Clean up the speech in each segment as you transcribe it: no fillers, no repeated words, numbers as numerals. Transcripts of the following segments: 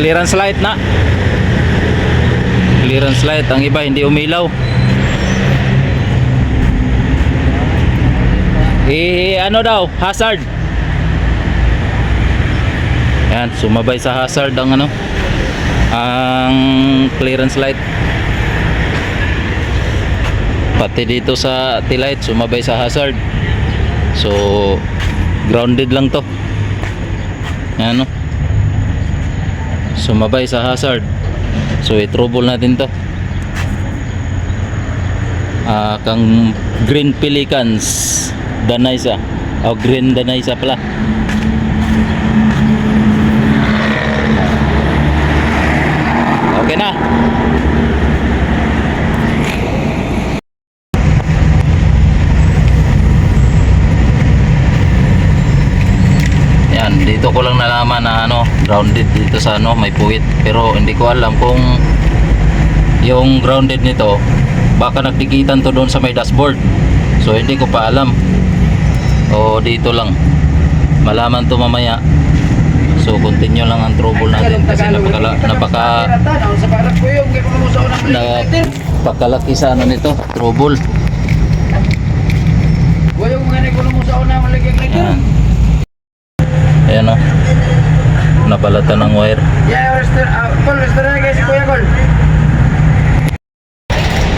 clearance light na. Clearance light, ang iba hindi umilaw. Ano daw, hazard. Yan, sumabay sa hazard ang ano, ang clearance light. Pati dito sa taillight sumabay sa hazard. So grounded lang to. Yan, no? Sumabay sa hazard. So i-trouble natin to. Kang green pelicans Danaysa o green Danaysa pala. Okay na. Yan, dito ko lang nalaman na ano, grounded dito sa ano, may puwit, pero hindi ko alam kung yung grounded nito baka nagdikitan to doon sa may dashboard. So hindi ko pa alam. O dito lang. Malaman to mamaya. So continue lang ang trouble natin kasi napakalaki sa ano nito, trouble. Ayan. Ayan, o. Nabalatan ng wire.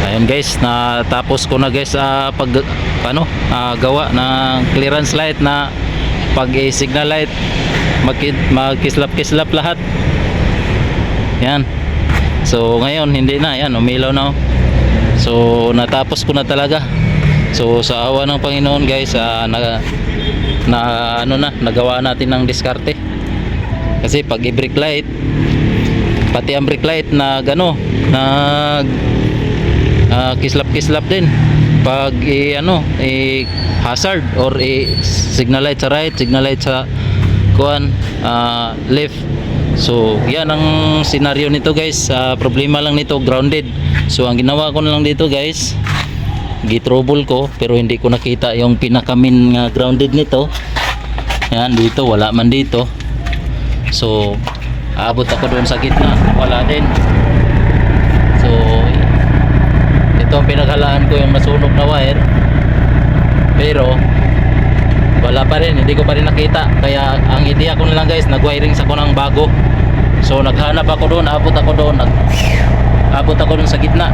Ayan guys, natapos ko na guys gawa ng clearance light na pag signal light, magkislap-kislap lahat. Yan. So ngayon hindi na, yan umilaw na. So natapos ko na talaga. So sa awa ng Panginoon guys, nagawa natin ng diskarte. Kasi pag i-brake light, pati ang brake light kislap-kislap din pag hazard or signal light sa right, signal light sa left. So yan ang senaryo nito guys. Problema lang nito, grounded. So ang ginawa ko na lang dito guys, gi-trouble ko pero hindi ko nakita yung pinaka-main grounded nito. Yan, dito wala man dito. So aabot ako doon sa gitna, wala din. So ito ang pinaghalaan ko, yung nasunog na wire, pero wala pa rin, hindi ko pa rin nakita. Kaya ang idea ko na lang guys, nag-wiring sa ko ng bago. So naghanap ako doon, abot ako doon sa gitna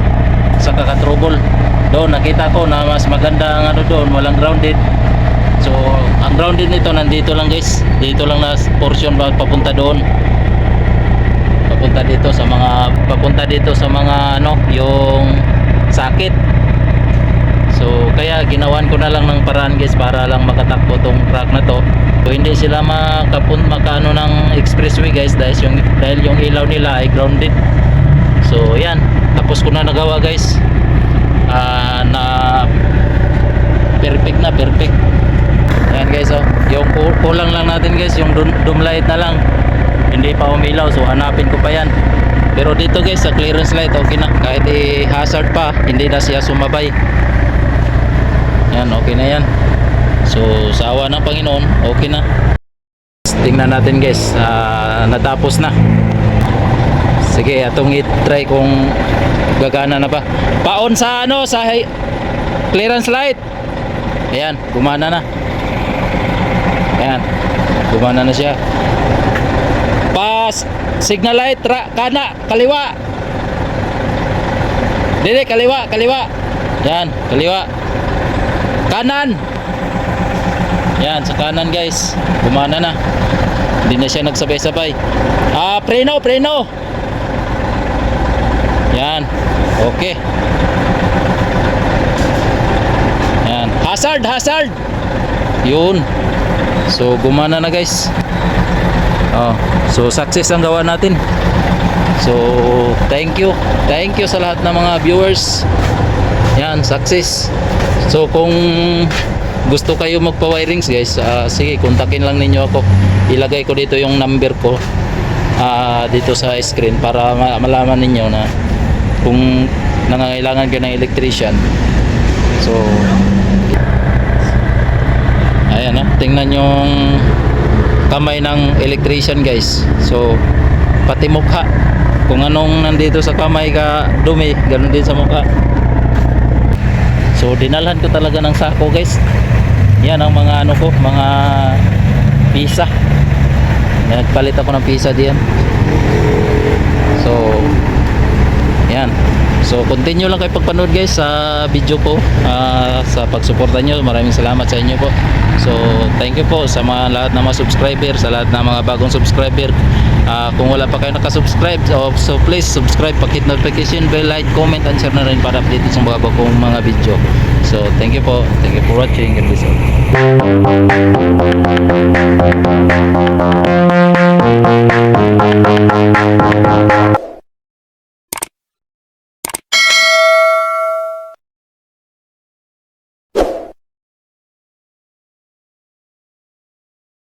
sa kaka-trouble. Doon nakita ko na mas maganda ang doon, walang grounded. So ang grounded nito nandito lang guys, dito lang na portion papunta doon, papunta dito sa mga yung sakit. So kaya ginawan ko na lang ng paraan guys para lang makatakbo tong truck na to. So hindi sila makaano ng expressway guys dahil yung ilaw nila ay grounded. So yan, tapos ko na nagawa guys. Na perfect. Yan guys, yung kulang lang natin guys, yung dome light na lang hindi pa umilaw. So hanapin ko pa yan. Pero dito guys sa clearance light okay na, kahit hazard pa hindi na siya sumabay. Yan, okay na yan. So sa awa ng Panginoon okay na. Tingnan natin guys, natapos na. Sige, atong i-try kung gagana na ba. Paon sa sa clearance light. Ayan, gumana na. Ayan, gumana na siya. Pas signal light, kaliwa. Dili, kaliwa. Yan, kaliwa. Kanan. Yan, sa kanan guys. Gumana na. Hindi na siya nagsabay-sabay. Preno. Yan. Okay. Yan. Hazard. Yun. So gumana na guys. So success ang gawa natin. So thank you sa lahat ng mga viewers. Yan, success. So kung gusto kayo magpa-wirings guys, sige, kontakin lang ninyo ako. Ilagay ko dito yung number ko dito sa screen para malaman ninyo na kung nangangailangan kayo ng electrician. So ayan, tingnan yung kamay ng electrician guys. So pati mukha, kung anong nandito sa kamay ka dumi, ganun din sa mukha. So dinalhan ko talaga ng sako guys. Yan ang mga ano ko, mga pisa. Nagpalit ako ng pisa diyan. So yan. So continue lang kayo pagpanood guys sa video ko, sa pagsuporta nyo. Maraming salamat sa inyo po. So thank you po sa mga lahat ng mga subscriber, sa lahat ng mga bagong subscriber. Kung wala pa kayo nakasubscribe, so please subscribe, pakit notification bell, like, comment, and share na rin para update sa mga bagong mga video. So thank you po, thank you for watching. God bless you.